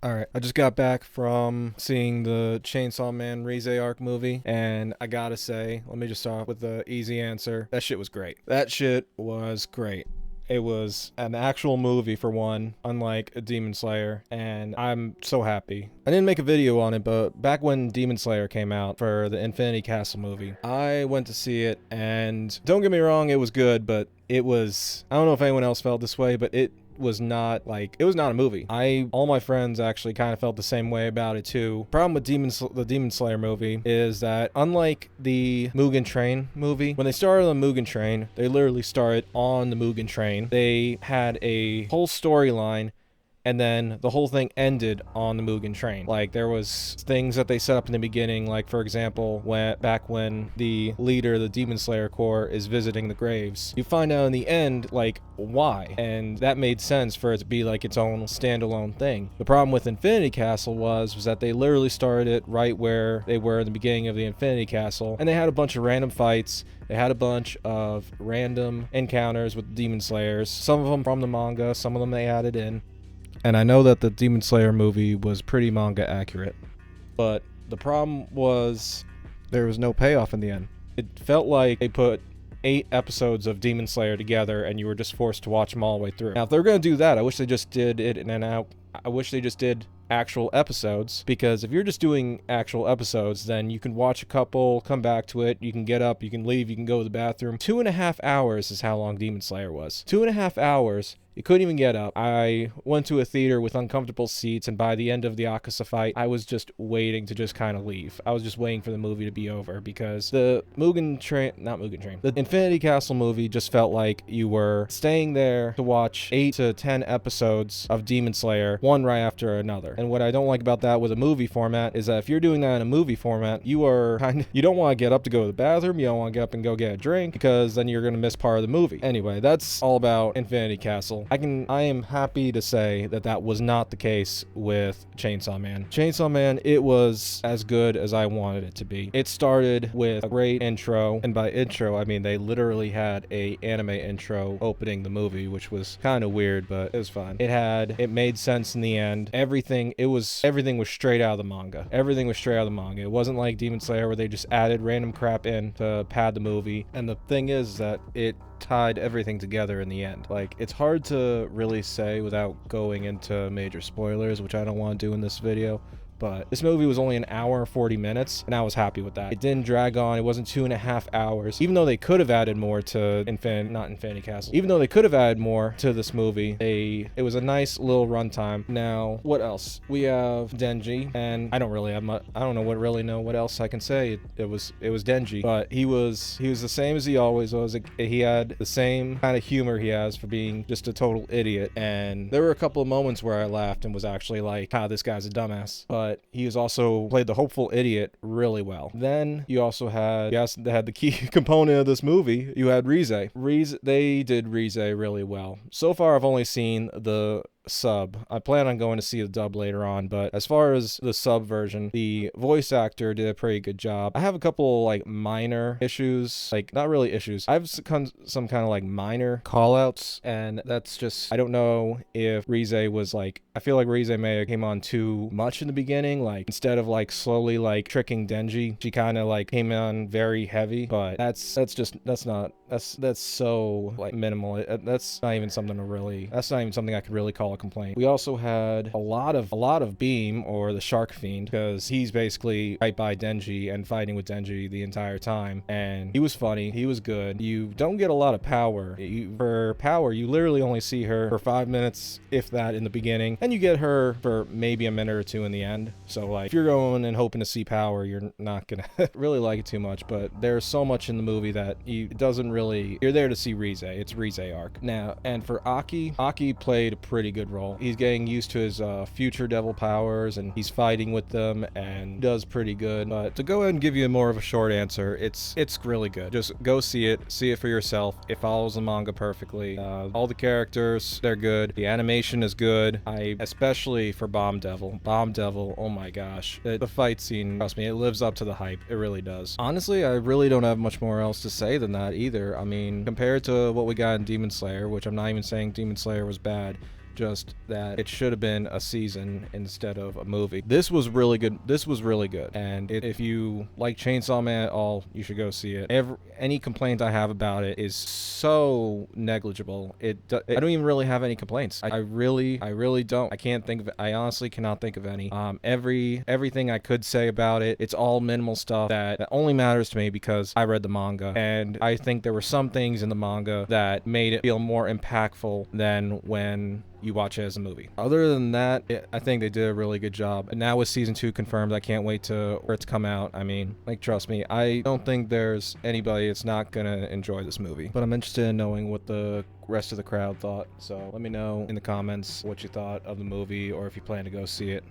Alright, I just got back from seeing the Chainsaw Man Reze Arc movie, and I gotta say, let me just start with the easy answer. That shit was great. That shit was great. It was an actual movie for one, unlike a Demon Slayer, and I'm so happy. I didn't make a video on it, but back when Demon Slayer came out for the Infinity Castle movie, I went to see it, and don't get me wrong, it was good, but it was, I don't know if anyone else felt this way, but it was not a movie. All my friends actually kind of felt the same way about it too. Problem with the Demon Slayer movie is that unlike the Mugen Train movie, when they started on the Mugen Train, they literally started on the Mugen Train. They had a whole storyline, and then the whole thing ended on the Mugen Train. Like, there was things that they set up in the beginning, like, for example, back when the leader of the Demon Slayer Corps is visiting the graves, you find out in the end, like, why. And that made sense for it to be, like, its own standalone thing. The problem with Infinity Castle was that they literally started it right where they were in the beginning of the Infinity Castle, and they had a bunch of random fights. They had a bunch of random encounters with Demon Slayers, some of them from the manga, some of them they added in. And I know that the Demon Slayer movie was pretty manga accurate, but the problem was there was no payoff in the end. It felt like they put 8 episodes of Demon Slayer together and you were just forced to watch them all the way through. Now, if they're going to do that, I wish they just did it in and out. I wish they just did actual episodes, because if you're just doing actual episodes, then you can watch a couple, come back to it, you can get up, you can leave, you can go to the bathroom. 2.5 hours is how long Demon Slayer was. 2.5 hours. You couldn't even get up. I went to a theater with uncomfortable seats, and by the end of the Akaza fight, I was just waiting to just kind of leave. I was just waiting for the movie to be over, because the the Infinity Castle movie just felt like you were staying there to watch 8 to 10 episodes of Demon Slayer, one right after another. And what I don't like about that with a movie format is that if you're doing that in a movie format, you don't want to get up to go to the bathroom, you don't want to get up and go get a drink, because then you're going to miss part of the movie. Anyway, that's all about Infinity Castle. I am happy to say that that was not the case with Chainsaw Man. Chainsaw Man, it was as good as I wanted it to be. It started with a great intro, and by intro, I mean they literally had a anime intro opening the movie, which was kind of weird, but it was fun. It made sense in the end. Everything was straight out of the manga. Everything was straight out of the manga. It wasn't like Demon Slayer where they just added random crap in to pad the movie. And the thing is that it tied everything together in the end. Like, it's hard to really say without going into major spoilers, which I don't want to do in this video. But this movie was only an hour and 40 minutes, and I was happy with that. It didn't drag on. It wasn't 2.5 hours. Even though they could have added more to not Infinity Castle. Even though they could have added more to this movie, it was a nice little runtime. Now, what else? We have Denji, and I don't know what else I can say. It was Denji, but he was the same as he always was. He had the same kind of humor he has for being just a total idiot. And there were a couple of moments where I laughed and was actually like, this guy's a dumbass. But he has also played the hopeful idiot really well. Then you also had the key component of this movie. You had Reze. They did Reze really well. So far, I've only seen the sub. I plan on going to see the dub later on, but as far as the sub version, the voice actor did a pretty good job. I have a couple like minor issues, like not really issues. I have some kind of like minor call-outs, and that's just, I don't know if Reze was like, I feel like Reze may have came on too much in the beginning, like instead of like slowly like tricking Denji, she kind of like came on very heavy, but that's so like minimal. That's not even something I could really call a complaint. We also had a lot of Beam, or the Shark Fiend, because he's basically right by Denji and fighting with Denji the entire time, and he was funny, he was good. You don't get a lot of power. For power, you literally only see her for 5 minutes, if that, in the beginning, and you get her for maybe a minute or two in the end. So like, if you're going and hoping to see power, you're not gonna really like it too much, but there's so much in the movie that it doesn't really, you're there to see Reze. It's Reze Arc. Now, and for Aki played a pretty good role. He's getting used to his future devil powers, and he's fighting with them, and does pretty good. But to go ahead and give you more of a short answer, it's really good. Just go see it for yourself. It follows the manga perfectly. All the characters, they're good. The animation is good. Especially for Bomb Devil, oh my gosh, the fight scene, trust me, it lives up to the hype. It really does. Honestly, I really don't have much more else to say than that either. I mean, compared to what we got in Demon Slayer, which I'm not even saying Demon Slayer was bad, just that it should have been a season instead of a movie. This was really good. This was really good. And if you like Chainsaw Man at all, you should go see it. Any complaint I have about it is so negligible. I don't even really have any complaints. I really don't. I can't think of. I honestly cannot think of any. Everything I could say about it, it's all minimal stuff that only matters to me because I read the manga, and I think there were some things in the manga that made it feel more impactful than when you watch it as a movie. Other than that, I think they did a really good job. And now with season 2 confirmed, I can't wait for it to come out. I mean, like, trust me, I don't think there's anybody that's not gonna enjoy this movie. But I'm interested in knowing what the rest of the crowd thought. So let me know in the comments what you thought of the movie, or if you plan to go see it.